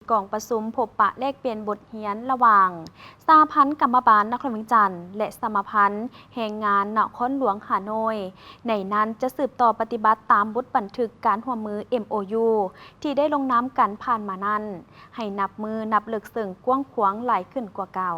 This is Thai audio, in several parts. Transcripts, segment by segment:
กองประชุมพบปะแลกเปลี่ยนบทเรียนระหว่างสหพันธ์กรรมบาลนครเวียงจันทน์และสหพันธ์แรงงานนครหลวงฮานอยในนั้นจะสืบต่อปฏิบัติตามบทบันทึกการร่วมมือ MOU ที่ได้ลงนามกันผ่านมานั้นให้นับมือนับเลิกซึ่งกว้างขวางหลายขึ้นกว่าเก่า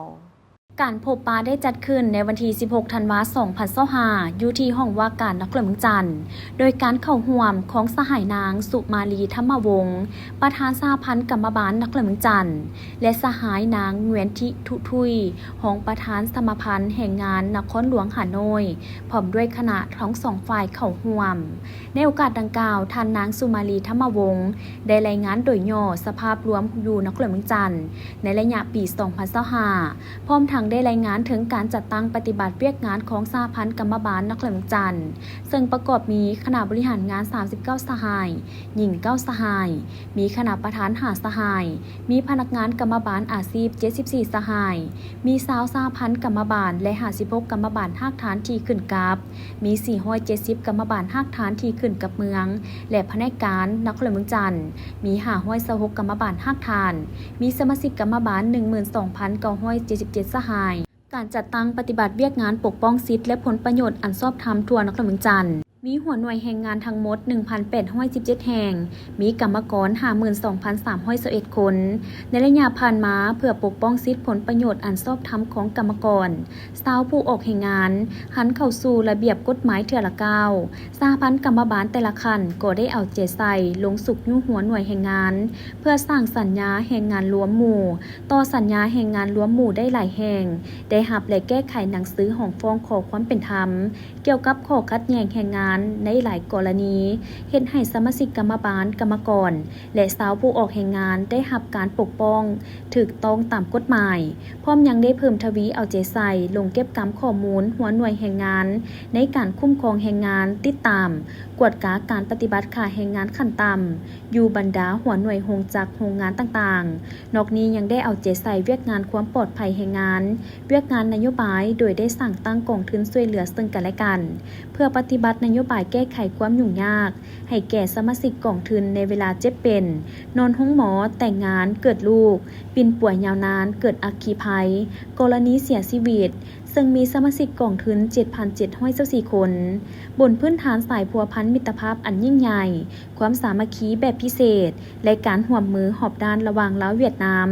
การพบปะได้จัดขึ้นในวันที่ 16 ธันวาคม 2025 อยู่ที่ห้องว่าการนครเวียงจันทน์โดยการเข้าร่วมของสหายนางสุมาลีธรรมวงศ์ประธานสหพันธ์กรรมบาลนครเวียงจันทน์และสหายนางเงวียนทิทุทุยรองประธานสมาพันธ์แห่งงานนครหลวงฮานอยพร้อมด้วยคณะทั้งสองฝ่ายเข้าร่วมในโอกาสดังกล่าวท่านนางสุมาลีธรรมวงศ์ได้รายงานโดยย่อสภาพรวมอยู่นครเวียงจันทน์ในระยะปี 2025 พร้อมทั้งได้รายงานถึงการจัดตั้งปฏิบัติเวียกงานของสหพันธ์กรรมบาลนครเวียงจันทน์ซึ่งประกอบมีคณะบริหารงาน 39 สหายหญิง 9 สหายมีคณะประธาน5 สหายมีพนักงานกรรมบาลอาชีพ 74 สหายมีสาวสหพันธ์กรรมบาลและ56กรรมบาลภาคฐานที่ขึ้นกับมี470กรรมบาลภาคฐานที่ขึ้นกับเมืองและแผนกการนครเวียงจันทน์มี526กรรมบาลภาคฐานมีสมาชิกกรรมบาล 12,977 สหายการจัดตั้งปฏิบัติเวียกงานปกป้องสิทธิและผลประโยชน์อันชอบธรรมทั่วนครเวียงจันทน์มีหัวหน่วยแรงงานทั้งหมด 1,817 แห่งมีกรรมกร 52,321 คนในระยะผ่านมาเพื่อปกป้องสิทธิผลประโยชน์อันชอบธรรมของกรรมกรชาวผู้ออกแรงงานหันเข้าสู่ระเบียบกฎหมายเทื่อละก้าวสหพันธ์กรรมบาลแต่ละคันก็ได้เอาใจใส่ลงสุกยู่หัวหน่วยแรงงานเพื่อสร้างสัญญาแรงงานรวมหมู่ต่อสัญญาแรงงานรวมหมู่ได้หลายแห่งได้รับและแก้ไขหนังสือห้องฟ้องขอความเป็นธรรมเกี่ยวกับข้อขัดแย้งแรงงานในหลายกรณีเฮ็ดให้สมาชิกกรรมบาลกรรมกรและชาวผู้ออกแรงงานได้รับการปกป้องถูกต้องตามกฎหมายพร้อมยังได้เพิ่มทวีเอาใจใส่ลงเก็บกำข้อมูลหัวหน่วยแรงงานในการคุ้มครองแรงงานติดตามกวดกาการปฏิบัติค่าแรงงานขั้นต่ำอยู่บรรดาหัวหน่วยโรงจักรโรงงานต่างๆนอกนี้ยังได้เอาใจใส่เวียกงานความปลอดภัยแรงงานเวียกงานนโยบายโดยได้สั่งตั้งกองทุนช่วยเหลือซึ่งกันและกันเพื่อปฏิบัตินโยบายแก้ไขความยุ่งยากให้แก่สมาชิกกองทุนในเวลาเจ็บเป็นนอนห้องหมอแต่งงานเกิดลูกปิ่นป่วยยาวนานเกิดอัคคีภัยกรณีเสียชีวิตซึ่งมีสมาชิกกองทุน 7,724 คนบนพื้นฐานสายพัวพันมิตรภาพอันยิ่งใหญ่ความสามัคคีแบบพิเศษและการร่วมมือหอบด้านระหว่างลาวเวียดนาม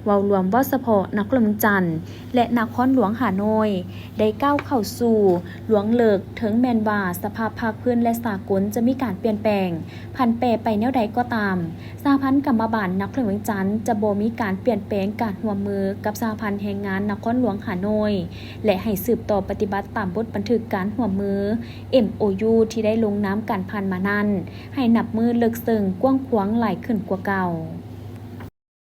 เว้ารวมว่าเฉพาะนครเวียงจันทน์และนครหลวงฮานอยได้ก้าวเข้าสู่หลวงเลิกถึงแม้นว่าสภาพภาคพื้นและสากลจะมีการเปลี่ยนแปลงผันแปรไปแนวใดก็ตามสหพันธ์กรรมบาลนครเวียงจันทน์จะบ่มีการเปลี่ยนแปลงการร่วมมือกับสหพันธ์แรงงานนครหลวงฮานอยและให้สืบต่อปฏิบัติตามบทบันทึกการร่วมมือ MOU ที่ได้ลงนามกันผ่านมานั้นให้นับมือเลิกซึ่งกว้างขวางหลายขึ้นกว่าเก่า